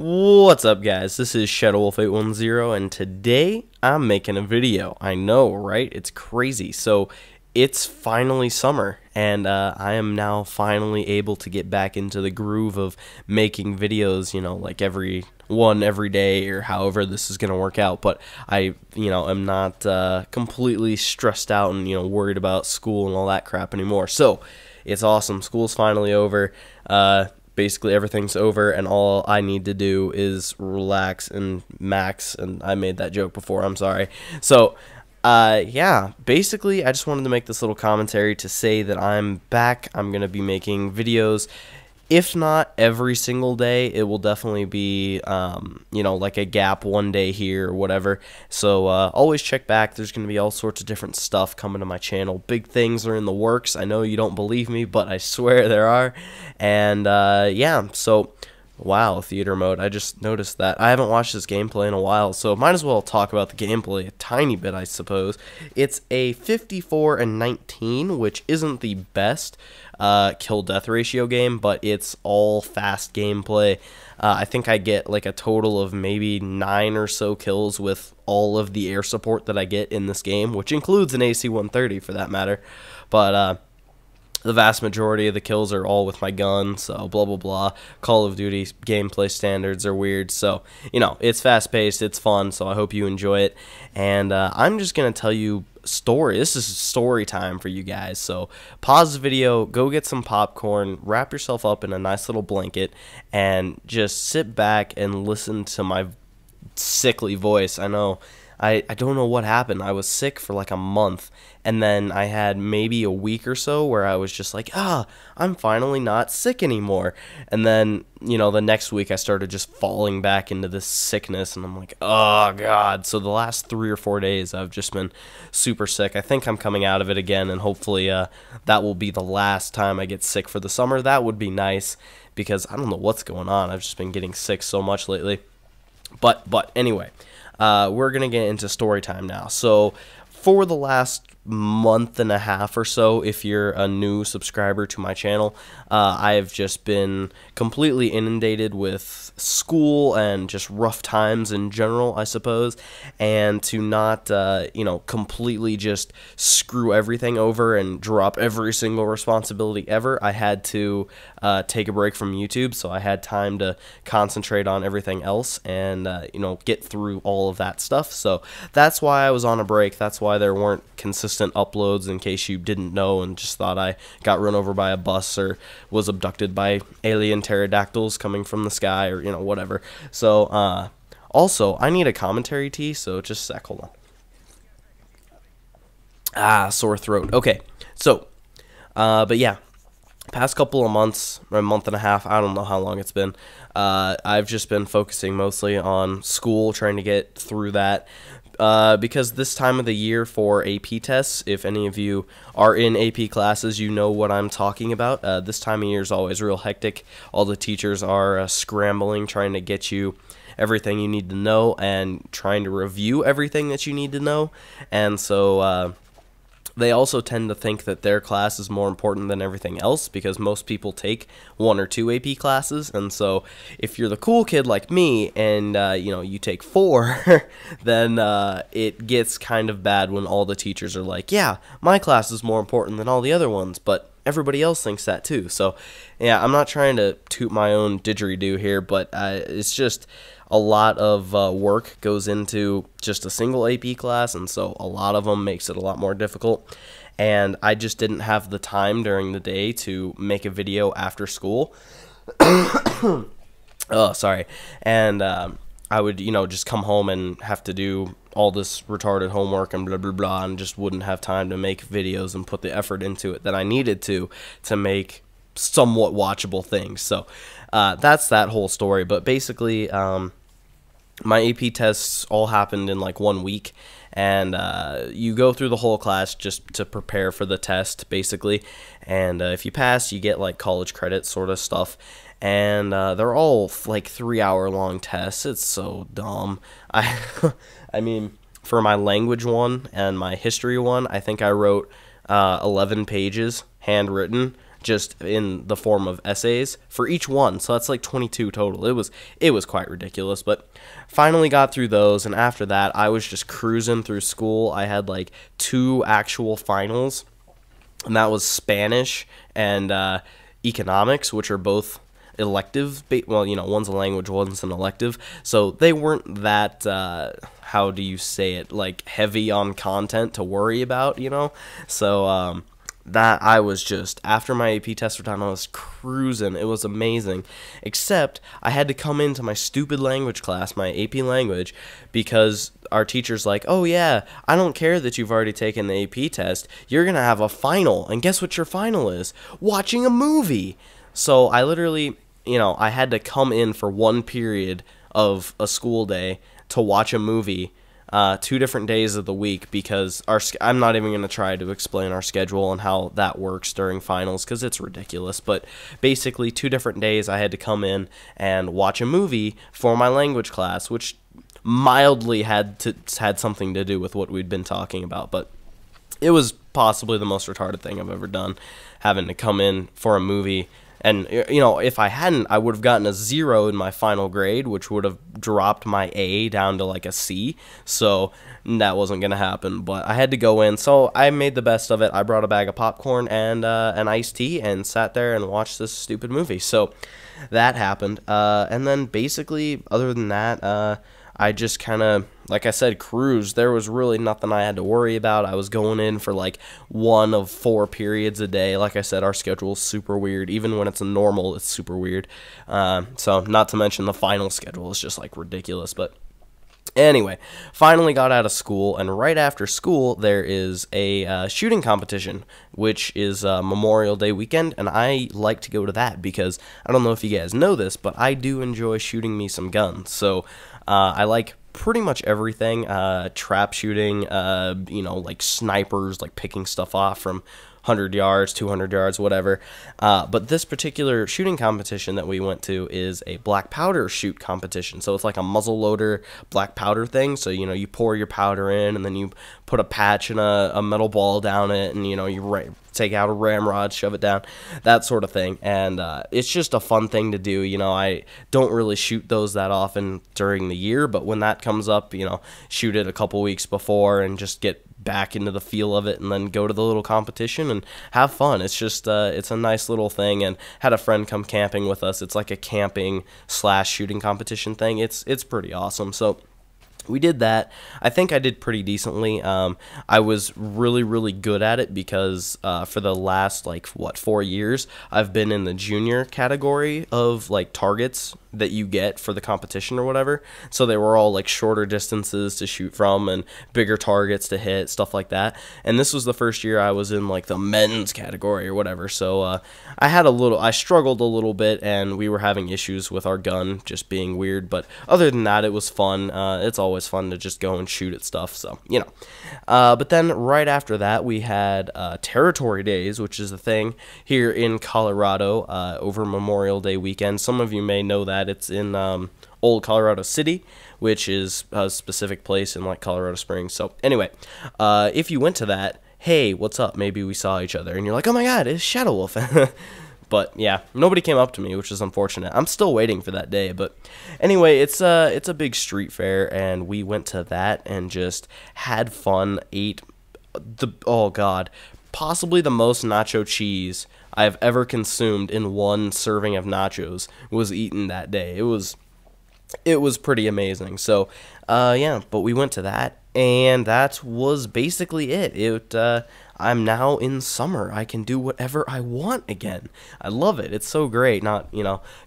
What's up, guys? This is ShadowWolf810, and today I'm making a video. I know, right? It's crazy. So it's finally summer, and I am now finally able to get back into the groove of making videos, like every day or however this is going to work out. But I, am not completely stressed out and, worried about school and all that crap anymore. So it's awesome. School's finally over. Basically everything's over, and all I need to do is relax and max, and I made that joke before, I'm sorry. So yeah, basically I just wanted to make this little commentary to say that I'm back. I'm gonna be making videos, if not every single day. It will definitely be like a gap one day here or whatever. So always check back. There's going to be all sorts of different stuff coming to my channel. Big things are in the works. I know you don't believe me, but I swear there are. And yeah, so wow, theater mode. I just noticed that. I haven't watched this gameplay in a while, so might as well talk about the gameplay a tiny bit, I suppose. It's a 54-19, which isn't the best kill-death ratio game, but it's all fast gameplay. I think I get like a total of maybe 9 or so kills with all of the air support that I get in this game, which includes an AC-130 for that matter. But the vast majority of the kills are all with my gun, so blah blah blah. Call of Duty gameplay standards are weird, so it's fast paced, it's fun, so I hope you enjoy it. And I'm just gonna tell you story. This is story time for you guys. So pause the video, go get some popcorn, wrap yourself up in a nice little blanket, and just sit back and listen to my sickly voice. I know. I don't know what happened. I was sick for like a month, and then I had maybe a week or so where I was just like, I'm finally not sick anymore. And then, the next week I started just falling back into this sickness, and I'm like, oh God. So the last 3 or 4 days I've just been super sick. I think I'm coming out of it again, and hopefully that will be the last time I get sick for the summer. That would be nice, because I don't know what's going on. I've just been getting sick so much lately. But anyway, we're going to get into story time now. So for the last month and a half or so, if you're a new subscriber to my channel, I've just been completely inundated with school and just rough times in general, I suppose. And to not, completely just screw everything over and drop every single responsibility ever, I had to take a break from YouTube, so I had time to concentrate on everything else and, get through all of that stuff. So that's why I was on a break. That's why there weren't consistent uploads, in case you didn't know and just thought I got run over by a bus or was abducted by alien pterodactyls coming from the sky, or whatever. So also I need a commentary tea, so just a sec, hold on. Sore throat. Okay, so but yeah, past couple of months, or a month and a half, I don't know how long it's been, I've just been focusing mostly on school, trying to get through that. Because this time of the year for AP tests, if any of you are in AP classes, you know what I'm talking about. This time of year is always real hectic. All the teachers are scrambling, trying to get you everything you need to know and trying to review everything that you need to know. And so they also tend to think that their class is more important than everything else, because most people take 1 or 2 AP classes. And so if you're the cool kid like me and you take 4, then it gets kind of bad when all the teachers are like, yeah, my class is more important than all the other ones, but everybody else thinks that too. So yeah, I'm not trying to toot my own didgeridoo here, but it's just a lot of work goes into just a single AP class, and so a lot of them makes it a lot more difficult. And I just didn't have the time during the day to make a video after school. Oh, sorry. And I would, just come home and have to do all this retarded homework and blah, blah, blah, and just wouldn't have time to make videos and put the effort into it that I needed to make somewhat watchable things. So that's that whole story. But basically, my AP tests all happened in like 1 week, and you go through the whole class just to prepare for the test, basically. And if you pass, you get like college credit sort of stuff. And they're all like 3-hour long tests. It's so dumb. I mean, for my language one and my history one, I think I wrote 11 pages handwritten, just in the form of essays for each one. So that's like 22 total. It was quite ridiculous, but finally got through those, and after that I was just cruising through school. I had like 2 actual finals, and that was Spanish and economics, which are both elective. Well, one's a language, one's an elective, so they weren't that how do you say it, like heavy on content to worry about, so that I was just, after my AP tests were done, I was cruising. It was amazing, except I had to come into my stupid language class, my AP language, because our teacher's like, oh yeah, I don't care that you've already taken the AP test, you're gonna have a final, and guess what your final is? Watching a movie. So I literally, I had to come in for one period of a school day to watch a movie 2 different days of the week, because I'm not even going to try to explain our schedule and how that works during finals, because it's ridiculous. But basically 2 different days I had to come in and watch a movie for my language class, which mildly had something to do with what we'd been talking about, but it was possibly the most retarded thing I've ever done, having to come in for a movie. And, if I hadn't, I would have gotten a 0 in my final grade, which would have dropped my A down to like a C. So that wasn't going to happen. But I had to go in. So I made the best of it. I brought a bag of popcorn and an iced tea and sat there and watched this stupid movie. So that happened. And then basically, other than that, I just kind of, like I said, cruised. There was really nothing I had to worry about. I was going in for like 1 of 4 periods a day. Like I said, our schedule is super weird. Even when it's normal, it's super weird. So not to mention the final schedule is just like ridiculous. But anyway, finally got out of school, and right after school there is a shooting competition, which is Memorial Day weekend, and I like to go to that because I don't know if you guys know this, but I do enjoy shooting me some guns. So I like pretty much everything, trap shooting, like snipers, like picking stuff off from 100 yards, 200 yards, whatever. But this particular shooting competition that we went to is a black powder shoot competition. So it's like a muzzle loader black powder thing. So, you pour your powder in, and then you put a patch and a metal ball down it, and, you take out a ramrod, shove it down, that sort of thing. And it's just a fun thing to do. I don't really shoot those that often during the year, but when that comes up, shoot it a couple weeks before and just get back into the feel of it, and then go to the little competition and have fun. It's just it's a nice little thing. And had a friend come camping with us. It's like a camping / shooting competition thing. It's pretty awesome. So we did that. I think I did pretty decently. I was really, really good at it because for the last 4 years I've been in the junior category of targets that you get for the competition or whatever. So they were all shorter distances to shoot from and bigger targets to hit, stuff like that. And this was the first year I was in the men's category or whatever. So I struggled a little bit, and we were having issues with our gun just being weird. But other than that, it was fun. It's always fun to just go and shoot at stuff. So, but then right after that, we had Territory Days, which is a thing here in Colorado over Memorial Day weekend. Some of you may know that. It's in Old Colorado City, which is a specific place in Colorado Springs. So anyway, if you went to that, hey, what's up? Maybe we saw each other, and you're like, oh my god, it's Shadow Wolf. But yeah, nobody came up to me, which is unfortunate. I'm still waiting for that day. But anyway, it's a big street fair, and we went to that and just had fun. Ate possibly the most nacho cheese I've ever consumed in one serving of nachos was eaten that day. It was pretty amazing. So yeah, but we went to that, and that was basically it. I'm now in summer. I can do whatever I want again. I love it. It's so great. Not,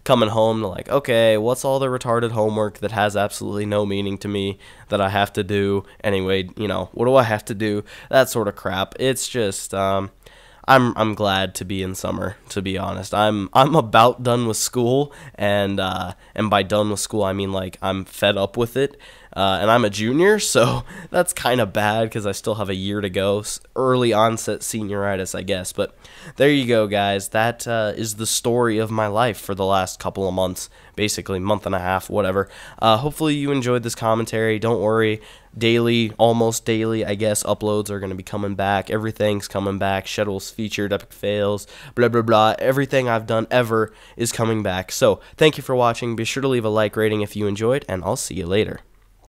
coming home to okay, what's all the retarded homework that has absolutely no meaning to me that I have to do? Anyway, what do I have to do? That sort of crap. It's just, I'm glad to be in summer, to be honest. I'm about done with school, and by done with school I mean I'm fed up with it. and I'm a junior, so that's kind of bad because I still have a year to go. Early onset senioritis, I guess. But there you go, guys. That is the story of my life for the last couple of months, basically month and a half, whatever. Hopefully you enjoyed this commentary. Don't worry. Daily, almost daily, I guess, uploads are going to be coming back. Everything's coming back. Schedules featured, epic fails, blah, blah, blah. Everything I've done ever is coming back. So thank you for watching. Be sure to leave a like rating if you enjoyed, and I'll see you later.